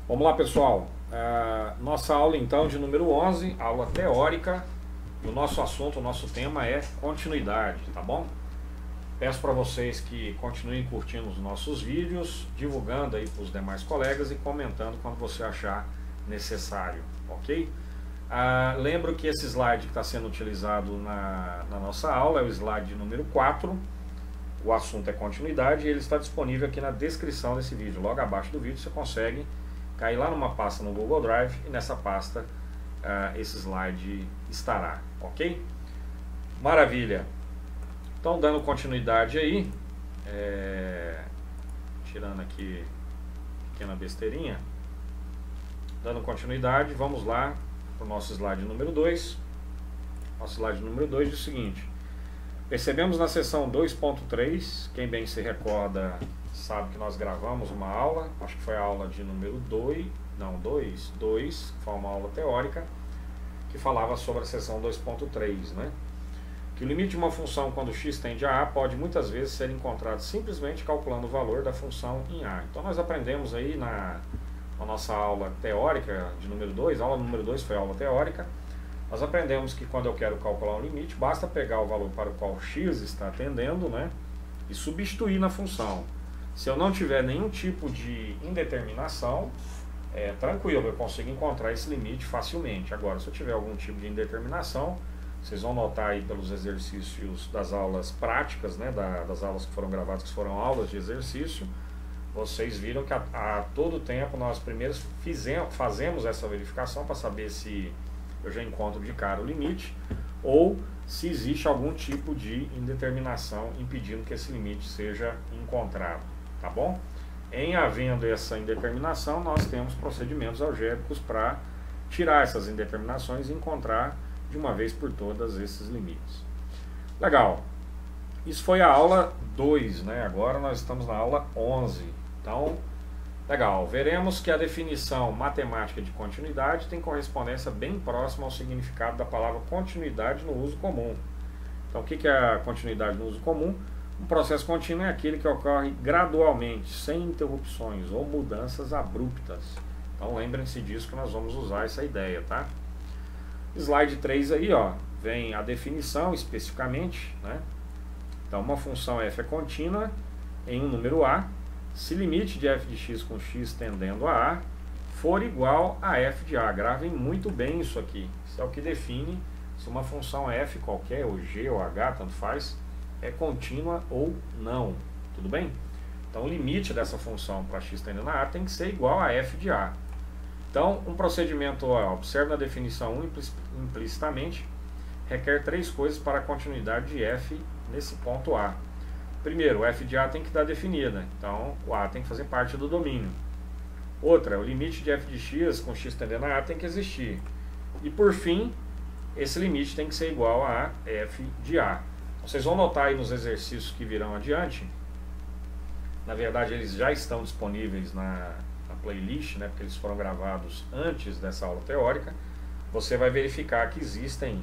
Vamos lá, pessoal. Nossa aula então de número 11, aula teórica. E o nosso assunto, o nosso tema é continuidade, tá bom? Peço para vocês que continuem curtindo os nossos vídeos, divulgando aí para os demais colegas e comentando quando você achar necessário, ok? Lembro que esse slide que está sendo utilizado na nossa aula é o slide número 4. O assunto é continuidade e ele está disponível aqui na descrição desse vídeo. Logo abaixo do vídeo você consegue cair lá numa pasta no Google Drive e nessa pasta esse slide estará, ok? Maravilha! Então, dando continuidade aí, tirando aqui pequena besteirinha, dando continuidade, vamos lá para o nosso slide número 2. Nosso slide número 2 diz o seguinte: percebemos na seção 2.3, quem bem se recorda sabe que nós gravamos uma aula, acho que foi a aula de número 2, que foi uma aula teórica, que falava sobre a seção 2.3, né? Que o limite de uma função quando x tende a a pode muitas vezes ser encontrado simplesmente calculando o valor da função em a. Então nós aprendemos aí na nossa aula teórica de número 2, a aula número 2 foi a aula teórica, nós aprendemos que quando eu quero calcular um limite, basta pegar o valor para o qual x está tendendo, né, e substituir na função. Se eu não tiver nenhum tipo de indeterminação, tranquilo, eu consigo encontrar esse limite facilmente. Agora, se eu tiver algum tipo de indeterminação, vocês vão notar aí pelos exercícios das aulas práticas, né, das aulas que foram gravadas, que foram aulas de exercício, vocês viram que a todo tempo nós primeiro fazemos essa verificação para saber se eu já encontro de cara o limite ou se existe algum tipo de indeterminação impedindo que esse limite seja encontrado, tá bom? Em havendo essa indeterminação, nós temos procedimentos algébricos para tirar essas indeterminações e encontrar de uma vez por todas esses limites. Legal. Isso foi a aula 2, né? Agora nós estamos na aula 11. Então, legal. Veremos que a definição matemática de continuidade tem correspondência bem próxima ao significado da palavra continuidade no uso comum. Então, o que é a continuidade no uso comum? Um processo contínuo é aquele que ocorre gradualmente, sem interrupções ou mudanças abruptas. Então, lembrem-se disso que nós vamos usar essa ideia, tá? Slide 3 aí, ó, vem a definição especificamente, né? Então, uma função f é contínua em um número a, se limite de f de x com x tendendo a a for igual a f de a. Gravem muito bem isso aqui. Isso é o que define se uma função f qualquer, ou g ou h, tanto faz, é contínua ou não. Tudo bem? Então, o limite dessa função para x tendendo a a tem que ser igual a f de a. Então, um procedimento, observe na definição 1 implicitamente, requer três coisas para a continuidade de f nesse ponto A. Primeiro, o f de a tem que estar definida, então o a tem que fazer parte do domínio. Outra, o limite de f de x com x tendendo a tem que existir. E por fim, esse limite tem que ser igual a f de a. Vocês vão notar aí nos exercícios que virão adiante, na verdade eles já estão disponíveis na playlist, né, porque eles foram gravados antes dessa aula teórica. Você vai verificar que existem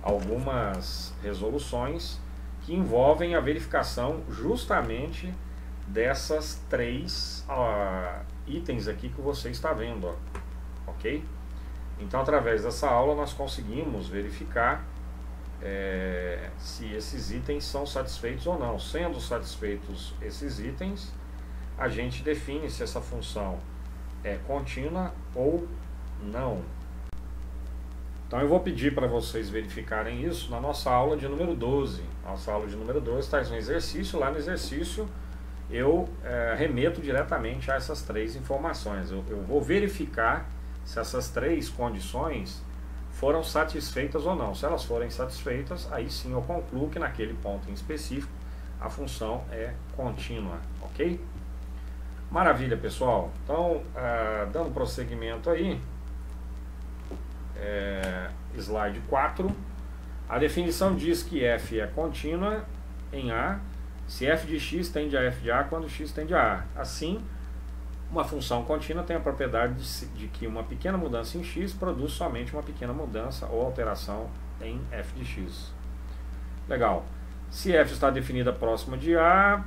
algumas resoluções que envolvem a verificação justamente dessas três itens aqui que você está vendo, ó, ok? Então, através dessa aula nós conseguimos verificar se esses itens são satisfeitos ou não. Sendo satisfeitos esses itens, a gente define se essa função é contínua ou não. Então eu vou pedir para vocês verificarem isso na nossa aula de número 12. Nossa aula de número 12 traz um exercício. Lá no exercício eu remeto diretamente a essas três informações. Eu vou verificar se essas três condições foram satisfeitas ou não. Se elas forem satisfeitas, aí sim eu concluo que naquele ponto em específico a função é contínua, ok? Maravilha, pessoal. Então, dando prosseguimento aí, slide 4, a definição diz que f é contínua em a se f de x tende a f de a quando x tende a a. Assim, uma função contínua tem a propriedade de que uma pequena mudança em x produz somente uma pequena mudança ou alteração em f de x. Legal. Se f está definida próxima de a,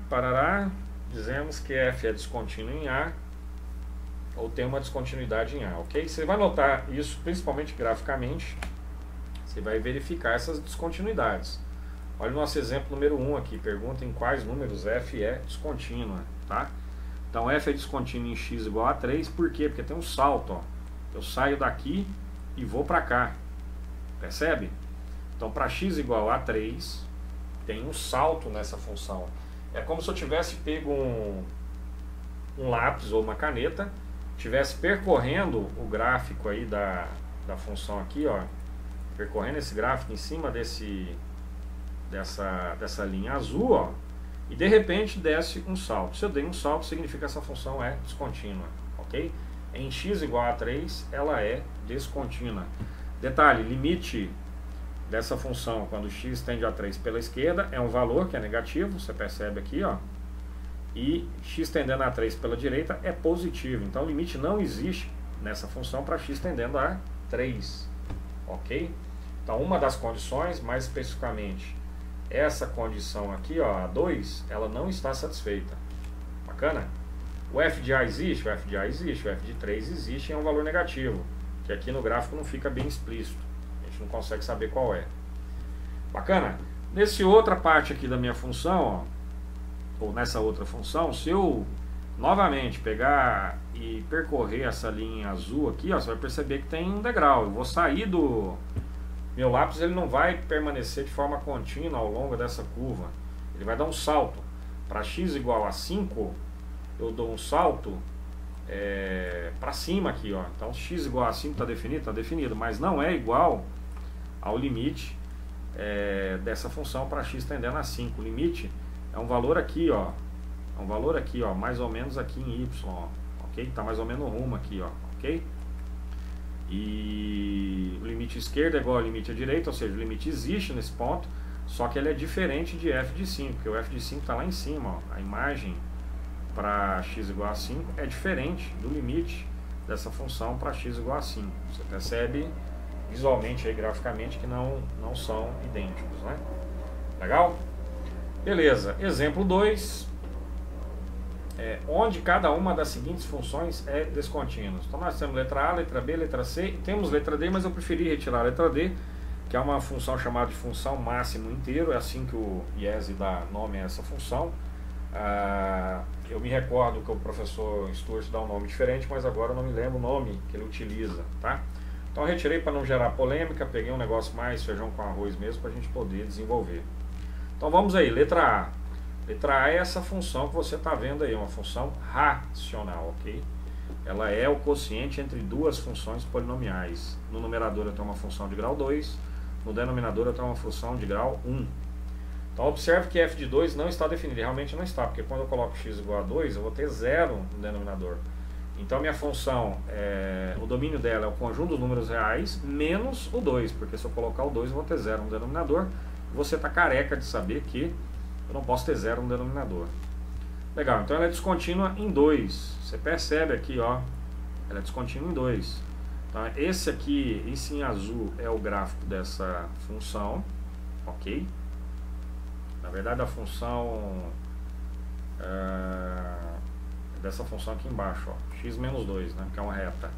dizemos que f é descontínuo em a ou tem uma descontinuidade em A, ok? Você vai notar isso principalmente graficamente, você vai verificar essas descontinuidades. Olha o nosso exemplo número 1 aqui, pergunta em quais números f é descontínua, tá? Então f é descontínua em x igual a 3, por quê? Porque tem um salto, ó. Eu saio daqui e vou para cá, percebe? Então para x igual a 3, tem um salto nessa função. É como se eu tivesse pego um lápis ou uma caneta, tivesse percorrendo o gráfico aí da função aqui, ó, percorrendo esse gráfico em cima dessa linha azul, ó, e de repente desce um salto. Se eu dei um salto, significa que essa função é descontínua, ok? Em x igual a 3, ela é descontínua. Detalhe, limite dessa função quando x tende a 3 pela esquerda é um valor que é negativo, você percebe aqui, ó, e x tendendo a 3 pela direita é positivo. Então o limite não existe nessa função para x tendendo a 3, ok? Então uma das condições, mais especificamente essa condição aqui, ó, a 2, ela não está satisfeita. Bacana? O f de A existe? O f de A existe, o f de 3 existe e é um valor negativo, que aqui no gráfico não fica bem explícito, a gente não consegue saber qual é. Bacana? Nessa outra parte aqui da minha função, ó, ou nessa outra função, se eu novamente pegar e percorrer essa linha azul aqui, ó, você vai perceber que tem um degrau. Eu vou sair do... Meu lápis ele não vai permanecer de forma contínua ao longo dessa curva. Ele vai dar um salto. Para x igual a 5, eu dou um salto para cima aqui, ó. Então x igual a 5 está definido? Está definido, mas não é igual ao limite dessa função para x tendendo a 5. O limite é um valor aqui, ó. É um valor aqui, ó, mais ou menos aqui em y, ó, ok? Está mais ou menos no rumo aqui, ó, ok? E o limite esquerdo é igual ao limite à direita, ou seja, o limite existe nesse ponto, só que ele é diferente de f de 5, porque o f de 5 está lá em cima, ó. A imagem para x igual a 5 é diferente do limite dessa função para x igual a 5. Você percebe visualmente, aí, graficamente, que não são idênticos, né? Legal? Beleza, exemplo 2. Onde cada uma das seguintes funções é descontínua. Então nós temos letra A, letra B, letra C, e temos letra D, mas eu preferi retirar a letra D, que é uma função chamada de função máximo inteiro, é assim que o IESE dá nome a essa função. Eu me recordo que o professor Stuart dá um nome diferente, mas agora eu não me lembro o nome que ele utiliza, tá? Então eu retirei para não gerar polêmica, peguei um negócio mais feijão com arroz mesmo para a gente poder desenvolver. Então vamos aí, letra A. Letra A é essa função que você está vendo aí, uma função racional, ok? Ela é o quociente entre duas funções polinomiais. No numerador eu tenho uma função de grau 2, no denominador eu tenho uma função de grau 1. Então observe que f de 2 não está definido, realmente não está, porque quando eu coloco x igual a 2, eu vou ter 0 no denominador. Então minha função, o domínio dela é o conjunto dos números reais menos o 2, porque se eu colocar o 2 eu vou ter 0 no denominador, e você está careca de saber que eu não posso ter 0 no denominador. Legal, então ela é descontínua em 2. Você percebe aqui, ó, ela é descontínua em 2. Então esse aqui, esse em azul, é o gráfico dessa função, ok? Na verdade a função dessa função aqui embaixo, ó, x menos 2, né, que é uma reta.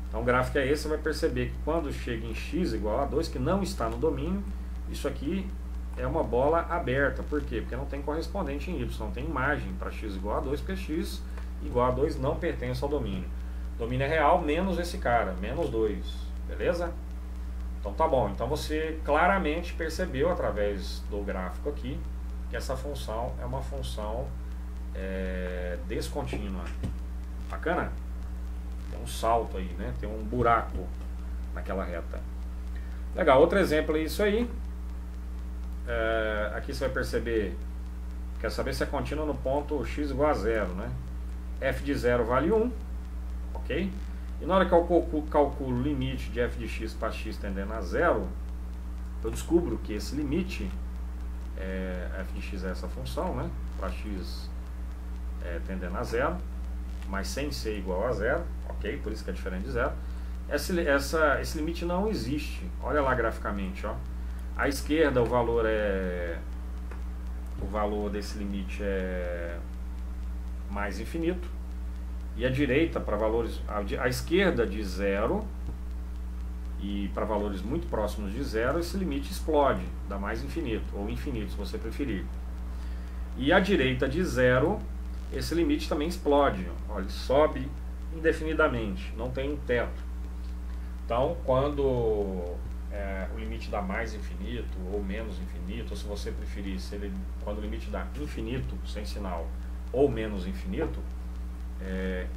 Então o gráfico é esse, você vai perceber que quando chega em x igual a 2, que não está no domínio, isso aqui é uma bola aberta. Por quê? Porque não tem correspondente em y, não tem imagem para x igual a 2, porque x igual a 2 não pertence ao domínio. O domínio é real menos esse cara, menos 2, beleza? Então tá bom, então você claramente percebeu através do gráfico aqui que essa função é uma função descontínua. Bacana? Tem um salto aí, né? Tem um buraco naquela reta. Legal, outro exemplo é isso aí. Aqui você vai perceber, quer saber se é contínua no ponto x igual a 0, né? F de 0 vale 1, ok? E na hora que eu calculo o limite de f de x para x tendendo a 0, eu descubro que esse limite, f de x é essa função, né? Para x tendendo a 0, mas sem ser igual a 0, ok? Por isso que é diferente de 0. Esse limite não existe. Olha lá graficamente, ó. À esquerda o valor desse limite é mais infinito, e a direita para valores, a esquerda de 0 e para valores muito próximos de 0, esse limite explode, dá mais infinito, ou infinito se você preferir. E a direita de 0, esse limite também explode, olha, ele sobe indefinidamente, não tem um teto. Então, quando o limite dá mais infinito ou menos infinito, ou se você preferir, quando o limite dá infinito, sem sinal, ou menos infinito,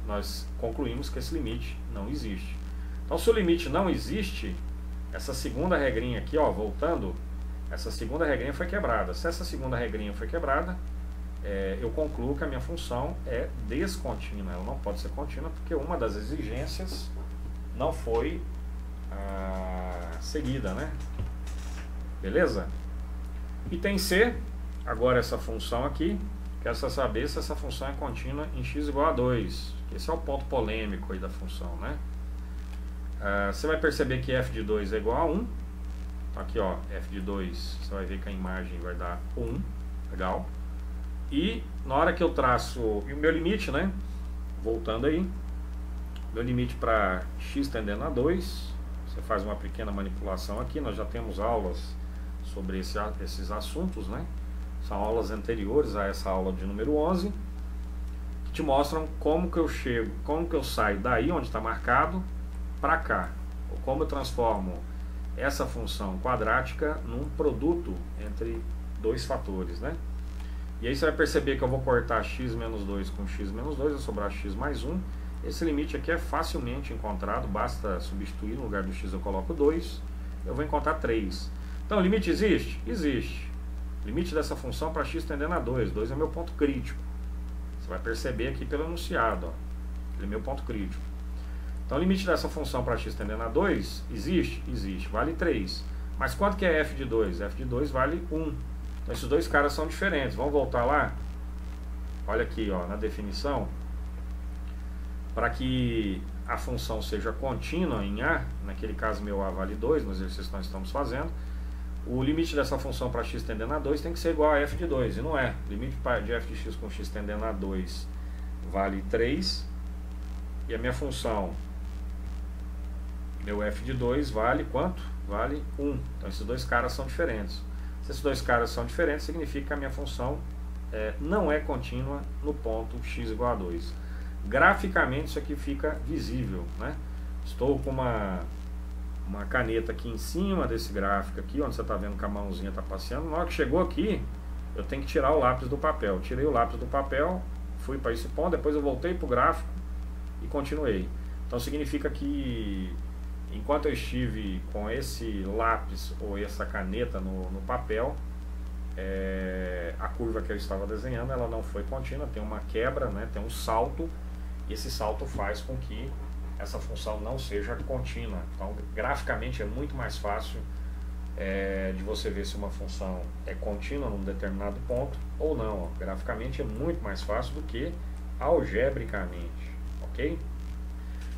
nós concluímos que esse limite não existe. Então, se o limite não existe, essa segunda regrinha aqui, ó, voltando, essa segunda regrinha foi quebrada. Se essa segunda regrinha foi quebrada, eu concluo que a minha função é descontínua. Ela não pode ser contínua porque uma das exigências não foi seguida, né? Beleza? Item C, agora essa função aqui, quero só saber se essa função é contínua em x igual a 2. Esse é o ponto polêmico aí da função, né? Você vai perceber que f de 2 é igual a 1. Aqui, ó, f de 2, você vai ver que a imagem vai dar 1. Legal. E na hora que eu traço o meu limite, né? Voltando aí, meu limite para x tendendo a 2, você faz uma pequena manipulação aqui. Nós já temos aulas sobre esses assuntos, né? São aulas anteriores a essa aula de número 11, que te mostram como que eu chego, como que eu saio daí onde está marcado para cá, ou como eu transformo essa função quadrática num produto entre dois fatores, né? E aí você vai perceber que eu vou cortar x menos 2 com x menos 2, vai sobrar x mais 1. Esse limite aqui é facilmente encontrado, basta substituir, no lugar do x eu coloco 2, eu vou encontrar 3. Então o limite existe? Existe. Limite dessa função para x tendendo a 2, 2 é meu ponto crítico. Você vai perceber aqui pelo enunciado, ó, ele é meu ponto crítico. Então o limite dessa função para x tendendo a 2, existe? Existe, vale 3. Mas quanto que é f de 2? F de 2 vale 1. Então esses dois caras são diferentes. Vamos voltar lá? Olha aqui, ó, na definição. Para que a função seja contínua em A, naquele caso meu A vale 2, no exercício que nós estamos fazendo, o limite dessa função para x tendendo a 2 tem que ser igual a f de 2, e não é. O limite de f de x com x tendendo a 2 vale 3, e a minha função, meu f de 2 vale quanto? Vale 1. Então esses dois caras são diferentes. Se esses dois caras são diferentes, significa que a minha função não é contínua no ponto x igual a 2. Graficamente isso aqui fica visível, né? Estou com uma caneta aqui em cima desse gráfico aqui, onde você está vendo que a mãozinha está passeando. Na hora que chegou aqui, eu tenho que tirar o lápis do papel. Tirei o lápis do papel, fui para esse ponto, depois eu voltei para o gráfico e continuei. Então significa que enquanto eu estive com esse lápis ou essa caneta no papel, a curva que eu estava desenhando, ela não foi contínua, tem uma quebra, né, tem um salto, e esse salto faz com que essa função não seja contínua. Então graficamente é muito mais fácil de você ver se uma função é contínua num determinado ponto ou não. Graficamente é muito mais fácil do que algebricamente, ok?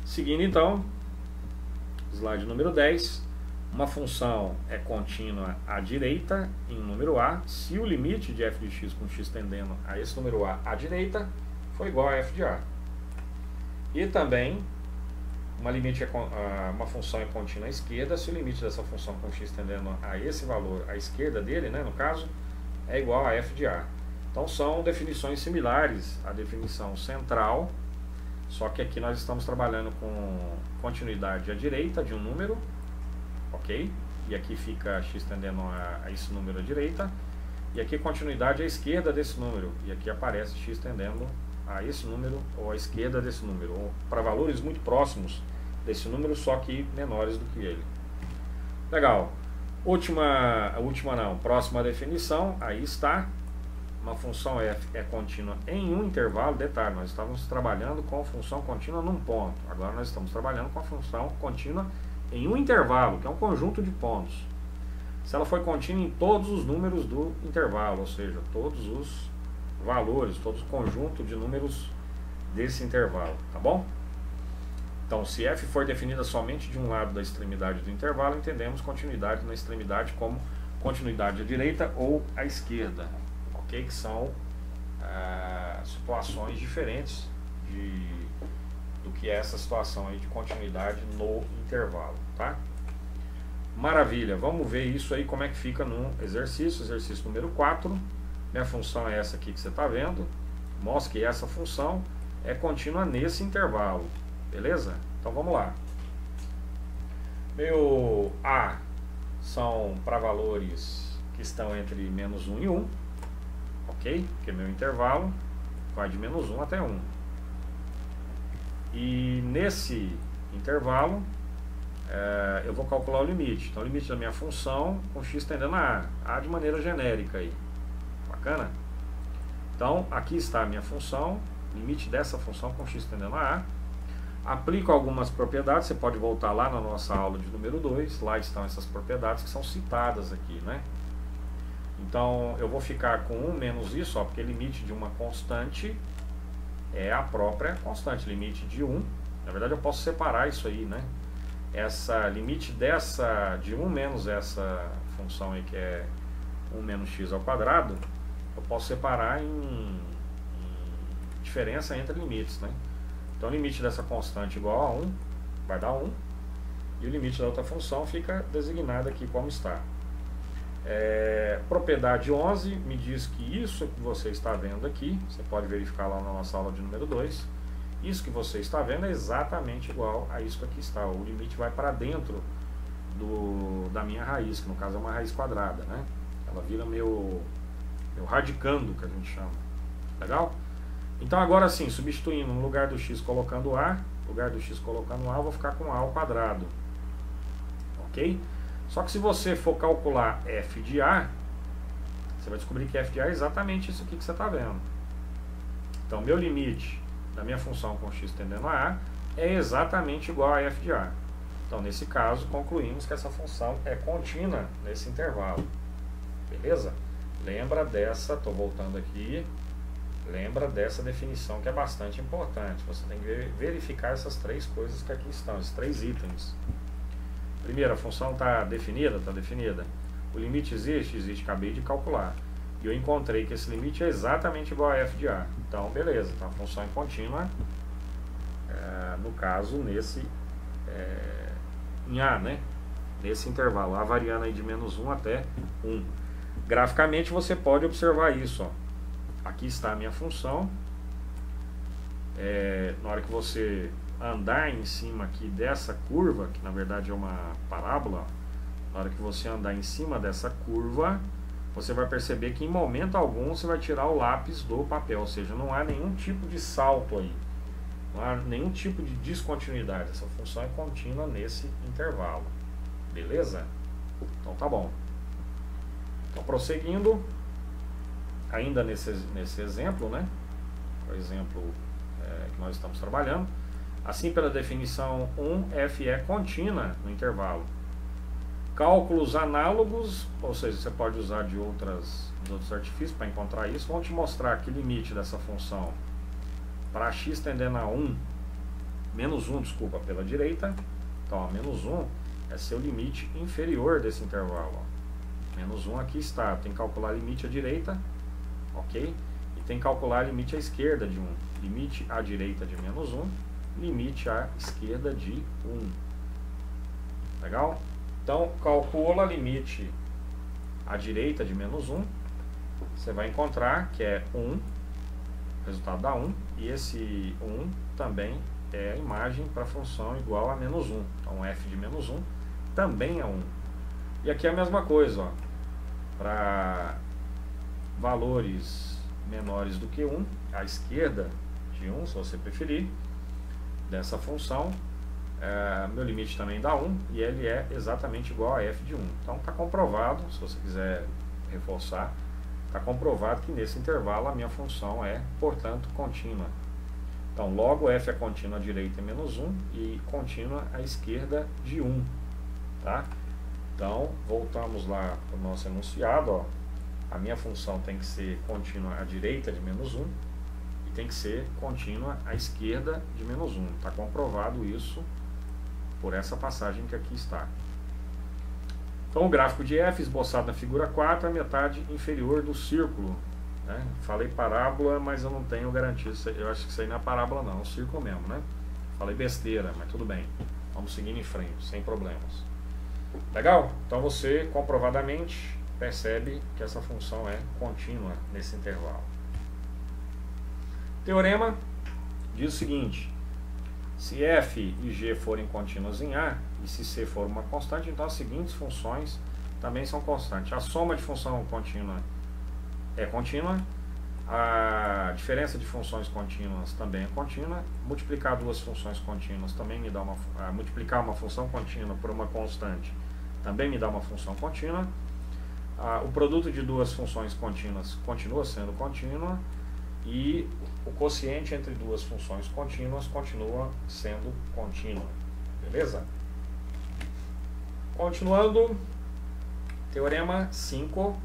Seguindo então, slide número 10, uma função é contínua à direita em número A se o limite de f de x com x tendendo a esse número A à direita for igual a f de A. E também uma função é contínua à esquerda se o limite dessa função com x tendendo a esse valor à esquerda dele, né, no caso, é igual a f de A. Então são definições similares à definição central, só que aqui nós estamos trabalhando com continuidade à direita de um número, ok? E aqui fica x tendendo a esse número à direita, e aqui continuidade à esquerda desse número, e aqui aparece x tendendo a esse número ou à esquerda desse número, ou para valores muito próximos desse número, só que menores do que ele. Legal. Próxima definição, aí está. Uma função f é contínua em um intervalo. Detalhe, nós estávamos trabalhando com a função contínua num ponto. Agora nós estamos trabalhando com a função contínua em um intervalo, que é um conjunto de pontos. Se ela for contínua em todos os números do intervalo, ou seja, todos os valores, todo o conjunto de números desse intervalo, tá bom? Então, se f for definida somente de um lado da extremidade do intervalo, entendemos continuidade na extremidade como continuidade à direita ou à esquerda, ok? Que são situações diferentes do que é essa situação aí de continuidade no intervalo, tá? Maravilha, vamos ver isso aí, como é que fica no exercício número 4. Minha função é essa aqui que você está vendo. Mostra que essa função é contínua nesse intervalo, beleza? Então vamos lá. Meu A são para valores que estão entre menos 1 e 1, ok? Porque meu intervalo vai de menos 1 até 1. E nesse intervalo eu vou calcular o limite. Então o limite da minha função com x tendendo a A de maneira genérica aí. Bacana? Então aqui está a minha função, limite dessa função com x tendendo a A. Aplico algumas propriedades, você pode voltar lá na nossa aula de número 2, lá estão essas propriedades que são citadas aqui, né? Então eu vou ficar com 1 menos isso, ó, porque limite de uma constante é a própria constante, limite de 1. Na verdade eu posso separar isso aí, né? Essa limite dessa de 1 menos essa função aí que é 1 menos x ao quadrado, eu posso separar em diferença entre limites, né? Então o limite dessa constante igual a 1 vai dar 1, e o limite da outra função fica designado aqui como está. Propriedade 11 me diz que isso que você está vendo aqui, você pode verificar lá na nossa aula de número 2, isso que você está vendo é exatamente igual a isso que aqui está. O limite vai para dentro da minha raiz, que no caso é uma raiz quadrada, né? Ela vira meu radicando, que a gente chama. Legal? Então agora sim, substituindo no lugar do x colocando A, eu vou ficar com A ao quadrado. Ok? Só que se você for calcular f de A, você vai descobrir que f de A é exatamente isso aqui que você está vendo. Então meu limite da minha função com x tendendo a A é exatamente igual a f de A. Então nesse caso concluímos que essa função é contínua nesse intervalo. Beleza? Lembra dessa, estou voltando aqui, lembra dessa definição que é bastante importante. Você tem que verificar essas três coisas que aqui estão, esses três itens. Primeiro, a função está definida? Está definida. O limite existe? Existe, acabei de calcular. E eu encontrei que esse limite é exatamente igual a f de A. Então, beleza, então a função é contínua, no caso, em A, né? Nesse intervalo, A variando aí de menos 1 até 1. Graficamente você pode observar isso, ó. Aqui está a minha função. Na hora que você andar em cima aqui dessa curva, que na verdade é uma parábola, na hora que você andar em cima dessa curva, você vai perceber que em momento algum você vai tirar o lápis do papel, ou seja, não há nenhum tipo de salto aí, não há nenhum tipo de descontinuidade. Essa função é contínua nesse intervalo. Beleza? Então tá bom. Então prosseguindo, ainda nesse exemplo, né? O exemplo que nós estamos trabalhando. Assim, pela definição 1, f é contínua no intervalo. Cálculos análogos, ou seja, você pode usar de outros artifícios para encontrar isso. Vamos te mostrar que limite dessa função para x tendendo a 1, menos 1, desculpa, pela direita. Então, ó, menos 1 é seu limite inferior desse intervalo. Ó. Menos 1 aqui está. Tem que calcular limite à direita, ok? E tem que calcular limite à esquerda de 1. Limite à direita de menos 1, limite à esquerda de 1. Legal? Então, calcula limite à direita de menos 1. Você vai encontrar que é 1, resultado dá 1. E esse 1 também é a imagem para a função igual a menos 1. Então, f de menos 1 também é 1. E aqui é a mesma coisa, para valores menores do que 1, à esquerda de 1, se você preferir, dessa função, meu limite também dá 1, e ele é exatamente igual a f de 1. Então está comprovado, se você quiser reforçar, está comprovado que nesse intervalo a minha função é, portanto, contínua. Então logo f é contínua à direita em menos 1 e contínua à esquerda de 1. Tá? Então voltamos lá para o nosso enunciado. Ó. A minha função tem que ser contínua à direita de menos 1 e tem que ser contínua à esquerda de menos 1. Está comprovado isso por essa passagem que aqui está. Então o gráfico de f esboçado na figura 4 é a metade inferior do círculo. né? Falei parábola, mas eu não tenho garantia. Eu acho que isso aí não é parábola não, é um círculo mesmo, né? Falei besteira, mas tudo bem. Vamos seguindo em frente, sem problemas. Legal? Então você comprovadamente percebe que essa função é contínua nesse intervalo. Teorema diz o seguinte: se f e g forem contínuas em A e se c for uma constante, então as seguintes funções também são constantes. A soma de função contínua é contínua, a diferença de funções contínuas também é contínua, multiplicar duas funções contínuas também me dá multiplicar uma função contínua por uma constante também me dá uma função contínua, o produto de duas funções contínuas continua sendo contínua e o quociente entre duas funções contínuas continua sendo contínuo. Beleza? Continuando, teorema 5.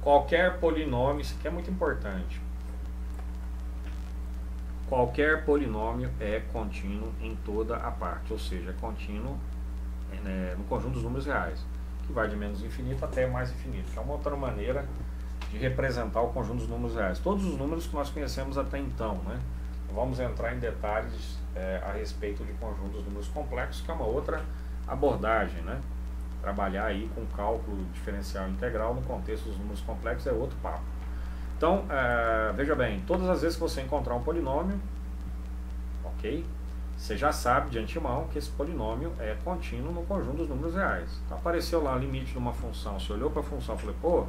Qualquer polinômio, isso aqui é muito importante. Qualquer polinômio é contínuo em toda a parte, ou seja, é contínuo no conjunto dos números reais, que vai de menos infinito até mais infinito, que é uma outra maneira de representar o conjunto dos números reais. Todos os números que nós conhecemos até então, né? Vamos entrar em detalhes a respeito de conjuntos dos números complexos, que é uma outra abordagem, né? Trabalhar aí com cálculo diferencial integral no contexto dos números complexos é outro papo. Então, veja bem, todas as vezes que você encontrar um polinômio, ok? Você já sabe de antemão que esse polinômio é contínuo no conjunto dos números reais. Então, apareceu lá o limite de uma função, você olhou para a função e falou, pô,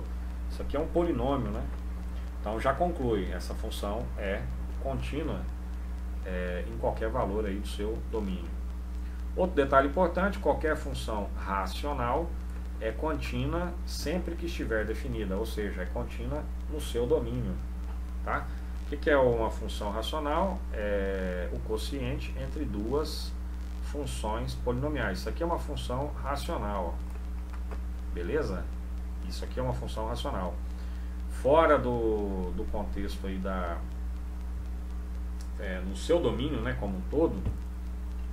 isso aqui é um polinômio, né? Então já conclui, essa função é contínua em qualquer valor aí do seu domínio. Outro detalhe importante, qualquer função racional é contínua sempre que estiver definida, ou seja, é contínua no seu domínio, tá? O que é uma função racional? É o quociente entre duas funções polinomiais. Isso aqui é uma função racional, beleza? Isso aqui é uma função racional. Fora do contexto aí no seu domínio, né, como um todo,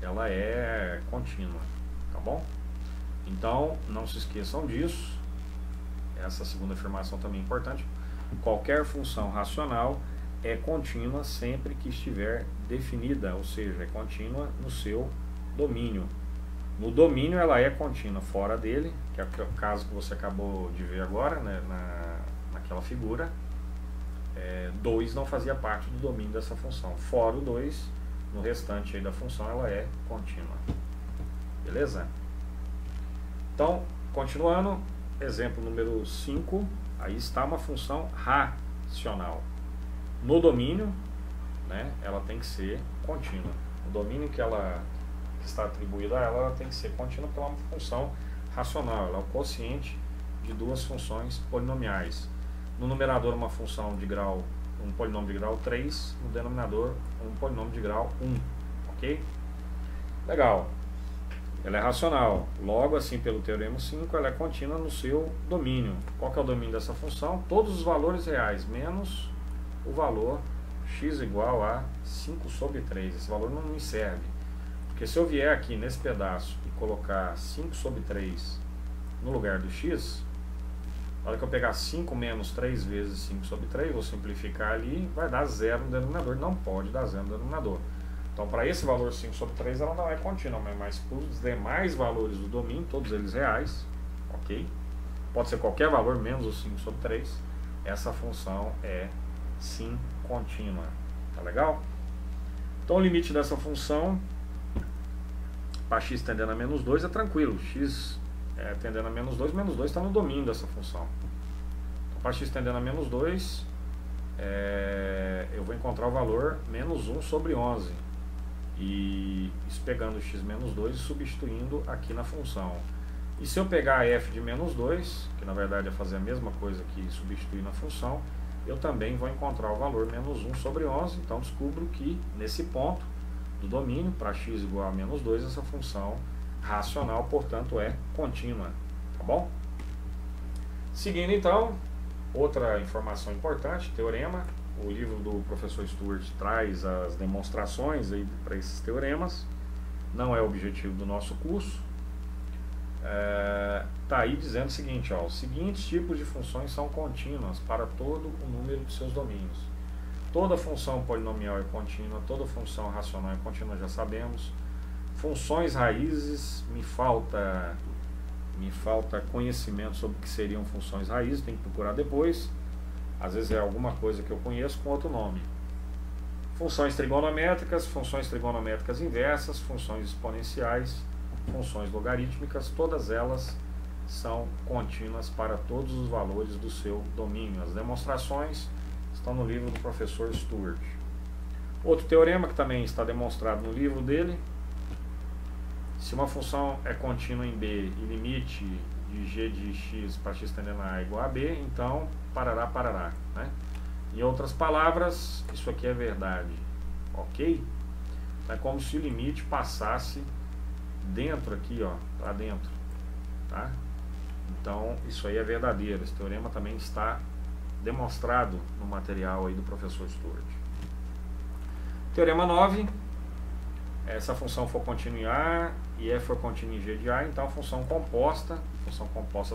ela é contínua, tá bom? Então, não se esqueçam disso. Essa segunda afirmação também é importante. Qualquer função racional é contínua sempre que estiver definida, ou seja, é contínua no seu domínio. No domínio ela é contínua, fora dele, que é o caso que você acabou de ver agora, né, naquela figura, 2 não fazia parte do domínio dessa função. Fora o 2, no restante aí da função ela é contínua. Beleza? Então, continuando, exemplo número 5, aí está uma função racional. No domínio, né, ela tem que ser contínua. O domínio que está atribuído a ela tem que ser contínua porque ela é uma função racional. Ela é o quociente de duas funções polinomiais. No numerador, uma função de grau, um polinômio de grau 3, no denominador, um polinômio de grau 1. Ok? Legal. Ela é racional. Logo, assim, pelo teorema 5, ela é contínua no seu domínio. Qual que é o domínio dessa função? Todos os valores reais, menos o valor x igual a 5 sobre 3. Esse valor não me serve. Porque se eu vier aqui nesse pedaço e colocar 5 sobre 3 no lugar do x, na hora que eu pegar 5 menos 3 vezes 5 sobre 3, vou simplificar ali, vai dar 0 no denominador. Não pode dar 0 no denominador. Então, para esse valor 5 sobre 3, ela não é contínua, mas para os demais valores do domínio, todos eles reais, ok? Pode ser qualquer valor, menos o 5 sobre 3, essa função é sim contínua. Tá legal? Então, o limite dessa função, para x tendendo a menos 2, é tranquilo. X tendendo a menos 2 está no domínio dessa função. Então, para x tendendo a menos 2, eu vou encontrar o valor menos 1 sobre 11. E isso pegando x menos 2 e substituindo aqui na função. E se eu pegar f de menos 2, que na verdade é fazer a mesma coisa que substituir na função, eu também vou encontrar o valor menos 1 sobre 11. Então descubro que nesse ponto do domínio, para x igual a menos 2, essa função racional, portanto, é contínua. Tá bom? Seguindo então, outra informação importante, teorema. O livro do professor Stuart traz as demonstrações para esses teoremas. Não é o objetivo do nosso curso. Está aí dizendo o seguinte, ó, os seguintes tipos de funções são contínuas para todo o número de seus domínios. Toda função polinomial é contínua, toda função racional é contínua, já sabemos. Funções raízes, me falta conhecimento sobre o que seriam funções raízes, tem que procurar depois. Às vezes é alguma coisa que eu conheço com outro nome. Funções trigonométricas inversas, funções exponenciais, funções logarítmicas, todas elas são contínuas para todos os valores do seu domínio. As demonstrações estão no livro do professor Stuart. Outro teorema que também está demonstrado no livro dele: se uma função é contínua em B e limite de g de x para x tendendo a A igual a B, então parará, né? Em outras palavras, isso aqui é verdade, ok? É como se o limite passasse dentro aqui, ó, para dentro, tá? Então, isso aí é verdadeiro. Esse teorema também está demonstrado no material aí do professor Stuart. Teorema 9. Se a função for contínua em A e F for contínua em G de A, então a função composta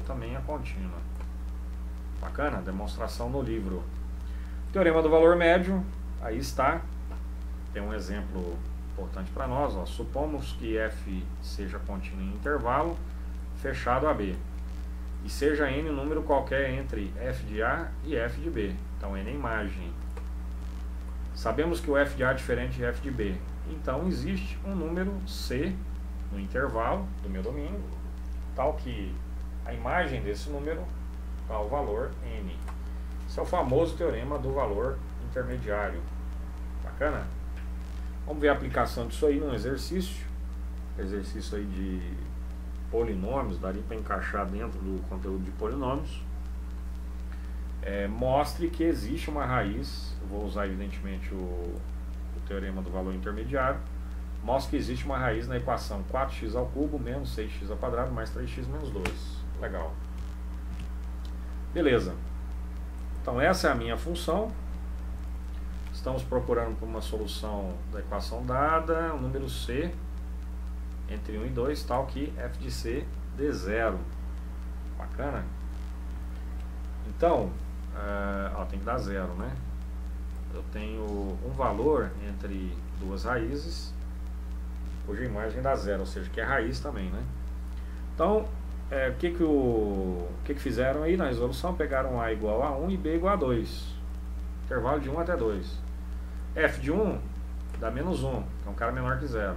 também é contínua. Bacana? Demonstração no livro. Teorema do valor médio, aí está. Tem um exemplo importante para nós, ó. Supomos que F seja contínuo em intervalo fechado AB e seja N um número qualquer entre F de A e F de B. Então N é imagem. Sabemos que o F de A é diferente de F de B. Então existe um número C no intervalo do meu domínio, tal que a imagem desse número dá o valor N. Esse é o famoso teorema do valor intermediário. Bacana? Vamos ver a aplicação disso aí num exercício. Exercício aí de polinômios, daria para encaixar dentro do conteúdo de polinômios. Mostre que existe uma raiz, eu vou usar evidentemente o teorema do valor intermediário. Mostre que existe uma raiz na equação 4x ao cubo menos 6x ao quadrado mais 3x menos 2. Legal. Beleza. Então essa é a minha função. Estamos procurando por uma solução da equação dada, o número C entre 1 e 2, tal que f de C dê zero. Bacana? Então, tem que dar zero, né? Eu tenho um valor entre duas raízes, cuja imagem dá zero, ou seja, que é raiz também, né? Então, o que fizeram aí na resolução? Pegaram A igual a 1 e B igual a 2. Intervalo de 1 até 2. F de 1 dá menos 1, que é um cara menor que zero.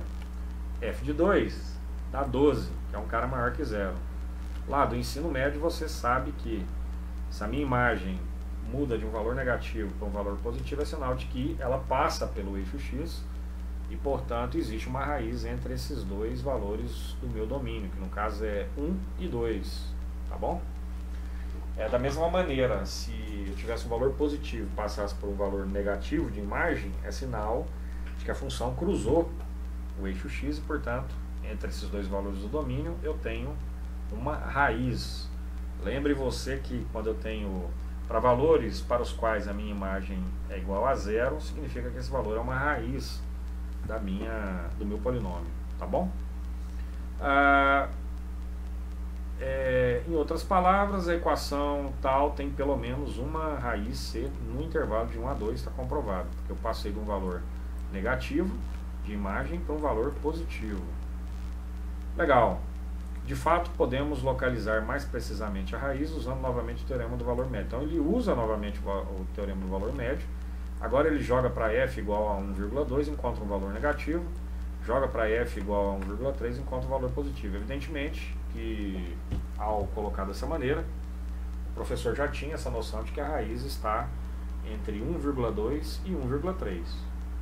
F de 2 dá 12, que é um cara maior que zero. Lá do ensino médio você sabe que se a minha imagem muda de um valor negativo para um valor positivo, é sinal de que ela passa pelo eixo X e, portanto, existe uma raiz entre esses dois valores do meu domínio, que no caso é 1 e 2, tá bom? Da mesma maneira, se eu tivesse um valor positivo e passasse por um valor negativo de imagem, é sinal de que a função cruzou o eixo X e, portanto, entre esses dois valores do domínio, eu tenho uma raiz. Lembre você que quando eu tenho para valores para os quais a minha imagem é igual a zero, significa que esse valor é uma raiz do meu polinômio, tá bom? Em outras palavras, a equação tal tem pelo menos uma raiz C no intervalo de 1 a 2, está comprovado, porque eu passei de um valor negativo de imagem para um valor positivo. Legal. De fato, podemos localizar mais precisamente a raiz usando novamente o teorema do valor médio. Então ele usa novamente o teorema do valor médio. Agora ele joga para f igual a 1,2, encontra um valor negativo. Joga para f igual a 1,3, encontra um valor positivo. Evidentemente que, ao colocar dessa maneira, o professor já tinha essa noção de que a raiz está entre 1,2 e 1,3.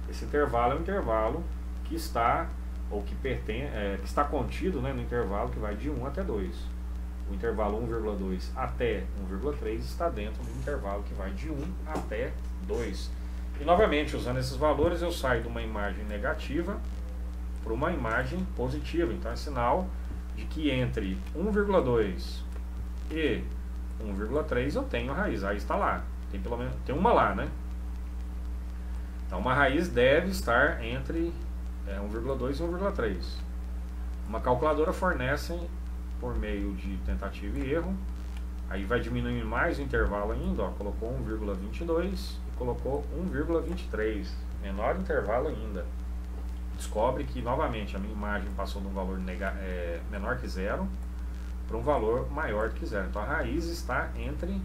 Esse intervalo é um intervalo que está, ou que está contido, né, no intervalo que vai de 1 até 2. O intervalo 1,2 até 1,3 está dentro do intervalo que vai de 1 até 2. E novamente, usando esses valores, eu saio de uma imagem negativa para uma imagem positiva. Então é sinal de que entre 1,2 e 1,3 eu tenho a raiz. A raiz está lá. Tem pelo menos uma lá, né? Então uma raiz deve estar entre 1,2 e 1,3. Uma calculadora fornece por meio de tentativa e erro. Aí vai diminuindo mais o intervalo ainda, ó, colocou 1,22 e colocou 1,23, menor intervalo ainda. Descobre que novamente a minha imagem passou de um valor menor que zero para um valor maior do que zero. Então a raiz está entre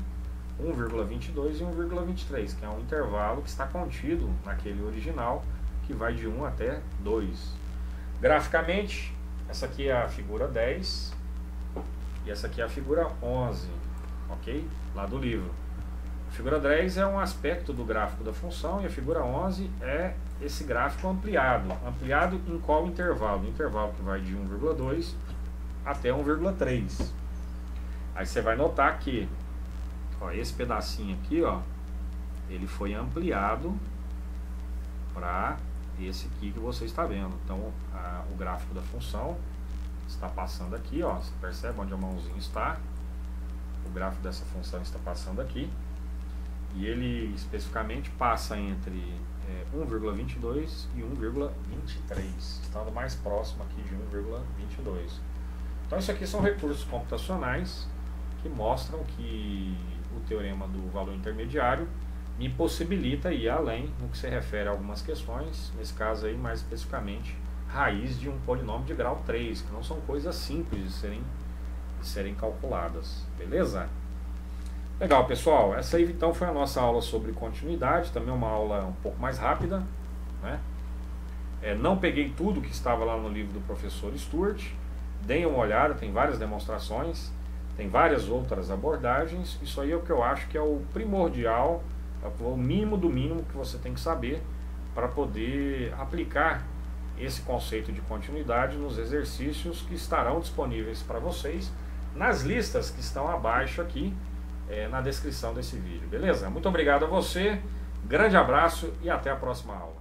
1,22 e 1,23, que é um intervalo que está contido naquele original, que vai de 1 até 2. Graficamente, essa aqui é a figura 10 e essa aqui é a figura 11, ok? Lá do livro. A figura 10 é um aspecto do gráfico da função e a figura 11 é esse gráfico ampliado. Ampliado em qual intervalo? Intervalo que vai de 1,2 até 1,3. Aí você vai notar que, ó, esse pedacinho aqui, ó, ele foi ampliado para esse aqui que você está vendo. Então o gráfico da função está passando aqui, ó, você percebe onde a mãozinha está? O gráfico dessa função está passando aqui e ele especificamente passa entre 1,22 e 1,23, estando mais próximo aqui de 1,22. Então isso aqui são recursos computacionais que mostram que o teorema do valor intermediário me possibilita ir além no que se refere a algumas questões, nesse caso aí mais especificamente raiz de um polinômio de grau 3, que não são coisas simples de serem calculadas, beleza? Legal, pessoal, essa aí então foi a nossa aula sobre continuidade, também uma aula um pouco mais rápida, né? Não peguei tudo que estava lá no livro do professor Stuart, deem uma olhada, tem várias demonstrações, tem várias outras abordagens. Isso aí é o que eu acho que é o primordial, é o mínimo do mínimo que você tem que saber para poder aplicar esse conceito de continuidade nos exercícios que estarão disponíveis para vocês nas listas que estão abaixo aqui na descrição desse vídeo, beleza? Muito obrigado a você, grande abraço e até a próxima aula.